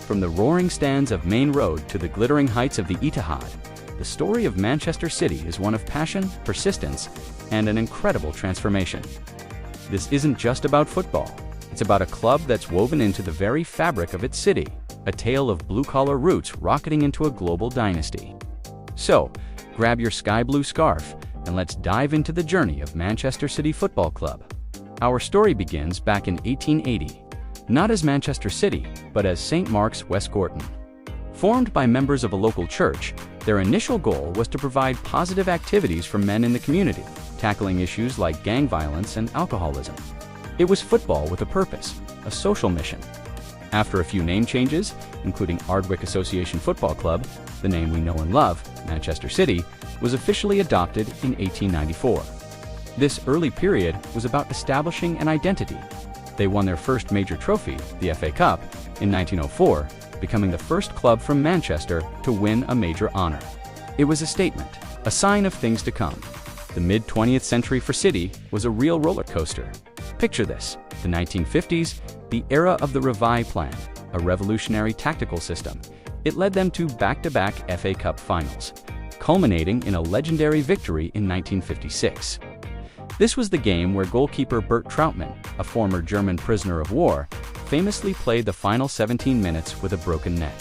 From the roaring stands of Main Road to the glittering heights of the Etihad, the story of Manchester City is one of passion, persistence, and an incredible transformation. This isn't just about football. It's about a club that's woven into the very fabric of its city, a tale of blue-collar roots rocketing into a global dynasty. So, grab your sky blue scarf and let's dive into the journey of Manchester City Football Club. Our story begins back in 1880, not as Manchester City, but as St. Mark's, West Gorton. Formed by members of a local church, their initial goal was to provide positive activities for men in the community, tackling issues like gang violence and alcoholism. It was football with a purpose, a social mission. After a few name changes, including Ardwick Association Football Club, the name we know and love, Manchester City, was officially adopted in 1894. This early period was about establishing an identity. They won their first major trophy, the FA Cup, in 1904, becoming the first club from Manchester to win a major honor. It was a statement, a sign of things to come. The mid-20th century for City was a real roller coaster. Picture this, the 1950s, the era of the Revive Plan, a revolutionary tactical system. It led them to back-to-back FA Cup finals, culminating in a legendary victory in 1956. This was the game where goalkeeper Bert Trautmann, a former German prisoner of war, famously played the final 17 minutes with a broken neck.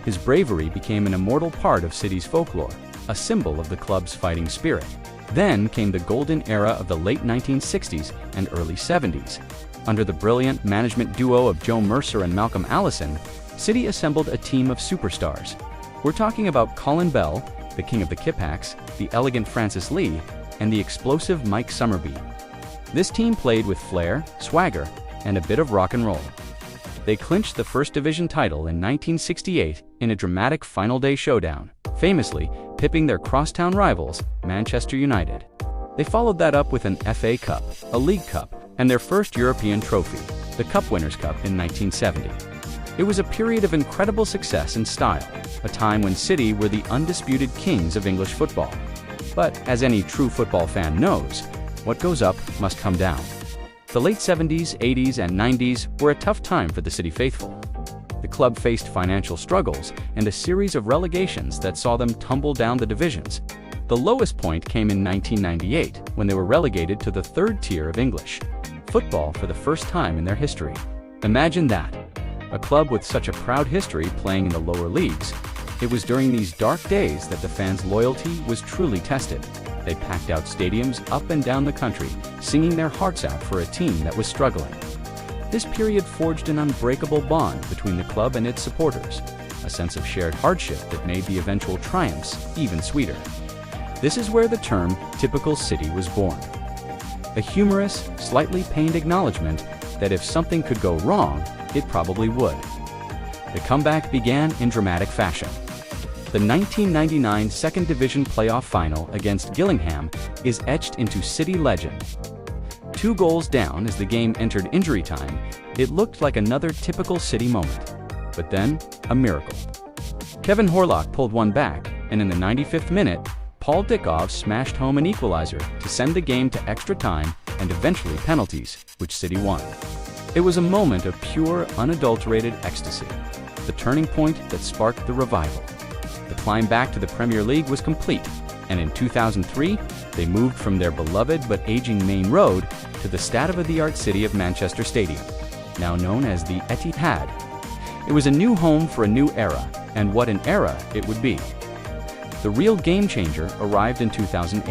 His bravery became an immortal part of City's folklore, a symbol of the club's fighting spirit. Then came the golden era of the late 1960s and early 70s. Under the brilliant management duo of Joe Mercer and Malcolm Allison, City assembled a team of superstars. We're talking about Colin Bell, the king of the Kiphacks, the elegant Francis Lee, and the explosive Mike Summerbee. This team played with flair, swagger, and a bit of rock and roll. They clinched the First Division title in 1968 in a dramatic final day showdown, famously pipping their crosstown rivals, Manchester United. They followed that up with an FA Cup, a League Cup, and their first European trophy, the Cup Winners' Cup in 1970. It was a period of incredible success and style, a time when City were the undisputed kings of English football. But as any true football fan knows, what goes up must come down. The late 70s, 80s, and 90s were a tough time for the City faithful. The club faced financial struggles and a series of relegations that saw them tumble down the divisions. The lowest point came in 1998, when they were relegated to the third tier of English football for the first time in their history. Imagine that, a club with such a proud history playing in the lower leagues. It was during these dark days that the fans' loyalty was truly tested. They packed out stadiums up and down the country, singing their hearts out for a team that was struggling. This period forged an unbreakable bond between the club and its supporters, a sense of shared hardship that made the eventual triumphs even sweeter. This is where the term "typical City" was born. A humorous, slightly pained acknowledgement that if something could go wrong, it probably would. The comeback began in dramatic fashion. The 1999 Second Division playoff final against Gillingham is etched into City legend. 2 goals down as the game entered injury time, it looked like another typical City moment. But then, a miracle. Kevin Horlock pulled one back, and in the 95th minute, Paul Dickov smashed home an equalizer to send the game to extra time and eventually penalties, which City won. It was a moment of pure, unadulterated ecstasy, the turning point that sparked the revival. The climb back to the Premier League was complete, and in 2003, they moved from their beloved but aging Main Road to the state-of-the-art city of Manchester Stadium, now known as the Etihad. It was a new home for a new era, and what an era it would be. The real game changer arrived in 2008.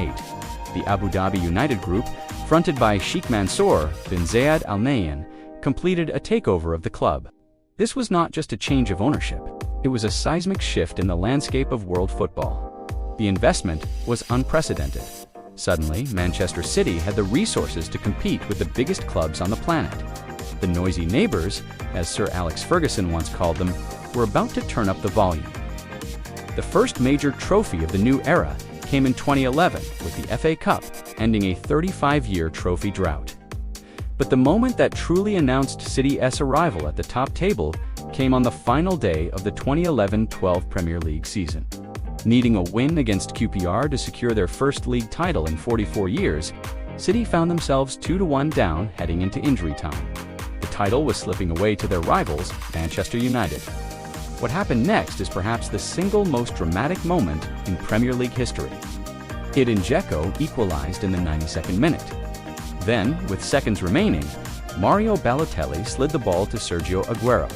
The Abu Dhabi United Group, fronted by Sheikh Mansour bin Zayed Al Nahyan, completed a takeover of the club. This was not just a change of ownership. It was a seismic shift in the landscape of world football. The investment was unprecedented. Suddenly, Manchester City had the resources to compete with the biggest clubs on the planet. The noisy neighbors, as Sir Alex Ferguson once called them, were about to turn up the volume. The first major trophy of the new era came in 2011 with the FA Cup, ending a 35-year trophy drought. But the moment that truly announced City's arrival at the top table came on the final day of the 2011-12 Premier League season. Needing a win against QPR to secure their first league title in 44 years, City found themselves 2-1 down heading into injury time. The title was slipping away to their rivals, Manchester United. What happened next is perhaps the single most dramatic moment in Premier League history. Edin Dzeko equalized in the 92nd minute. Then, with seconds remaining, Mario Balotelli slid the ball to Sergio Aguero.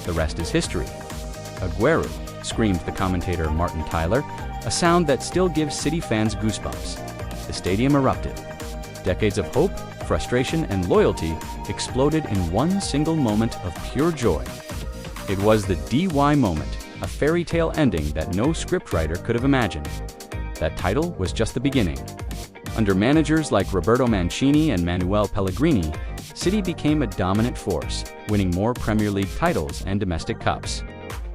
The rest is history. Aguero, screamed the commentator Martin Tyler, a sound that still gives City fans goosebumps. The stadium erupted. Decades of hope, frustration, and loyalty exploded in one single moment of pure joy. It was the DY moment, a fairy tale ending that no scriptwriter could have imagined. That title was just the beginning. Under managers like Roberto Mancini and Manuel Pellegrini, City became a dominant force, winning more Premier League titles and domestic cups.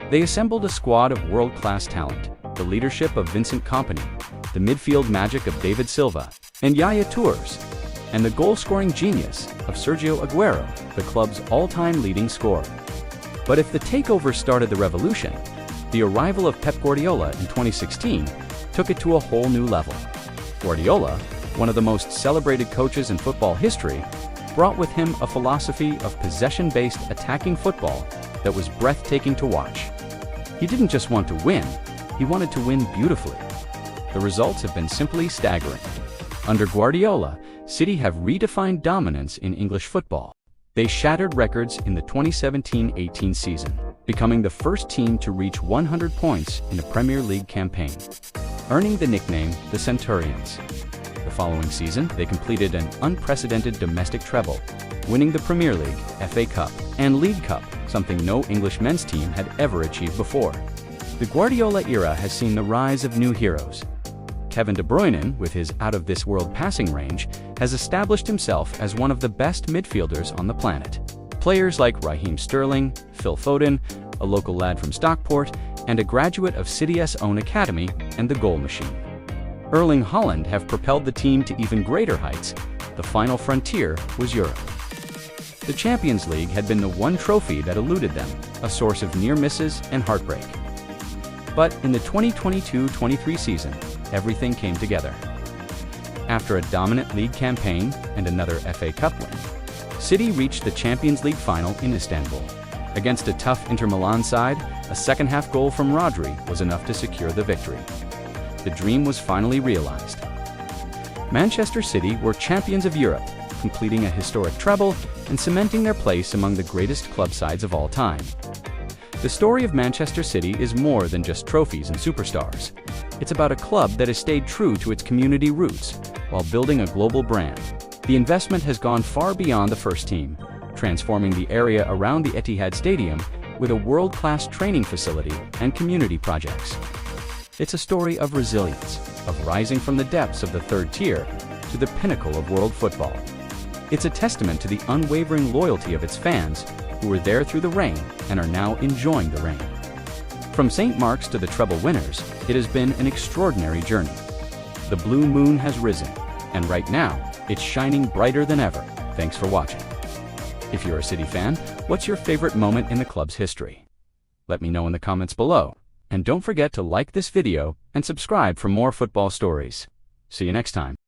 They assembled a squad of world-class talent, the leadership of Vincent Kompany, the midfield magic of David Silva and Yaya Tours, and the goal-scoring genius of Sergio Aguero, the club's all-time leading scorer. But if the takeover started the revolution, the arrival of Pep Guardiola in 2016 took it to a whole new level. Guardiola, one of the most celebrated coaches in football history, brought with him a philosophy of possession-based attacking football that was breathtaking to watch. He didn't just want to win, he wanted to win beautifully. The results have been simply staggering. Under Guardiola, City have redefined dominance in English football. They shattered records in the 2017-18 season, becoming the first team to reach 100 points in a Premier League campaign, earning the nickname the Centurions. The following season, they completed an unprecedented domestic treble, winning the Premier League, FA Cup, and League Cup, something no English men's team had ever achieved before. The Guardiola era has seen the rise of new heroes. Kevin De Bruyne, with his out-of-this-world passing range, has established himself as one of the best midfielders on the planet. Players like Raheem Sterling, Phil Foden, a local lad from Stockport, and a graduate of City's own academy, and the goal machine. Erling Haaland have propelled the team to even greater heights. The final frontier was Europe. The Champions League had been the one trophy that eluded them, a source of near misses and heartbreak. But in the 2022-23 season, everything came together. After a dominant league campaign and another FA Cup win, City reached the Champions League final in Istanbul. Against a tough Inter Milan side, a second-half goal from Rodri was enough to secure the victory. The dream was finally realized. Manchester City were champions of Europe, completing a historic treble and cementing their place among the greatest club sides of all time. The story of Manchester City is more than just trophies and superstars. It's about a club that has stayed true to its community roots while building a global brand. The investment has gone far beyond the first team, transforming the area around the Etihad Stadium with a world-class training facility and community projects. It's a story of resilience, of rising from the depths of the third tier to the pinnacle of world football. It's a testament to the unwavering loyalty of its fans who were there through the rain and are now enjoying the rain. From St. Mark's to the treble winners, it has been an extraordinary journey. The blue moon has risen, and right now, it's shining brighter than ever. Thanks for watching. If you're a City fan, what's your favorite moment in the club's history? Let me know in the comments below. And don't forget to like this video and subscribe for more football stories. See you next time.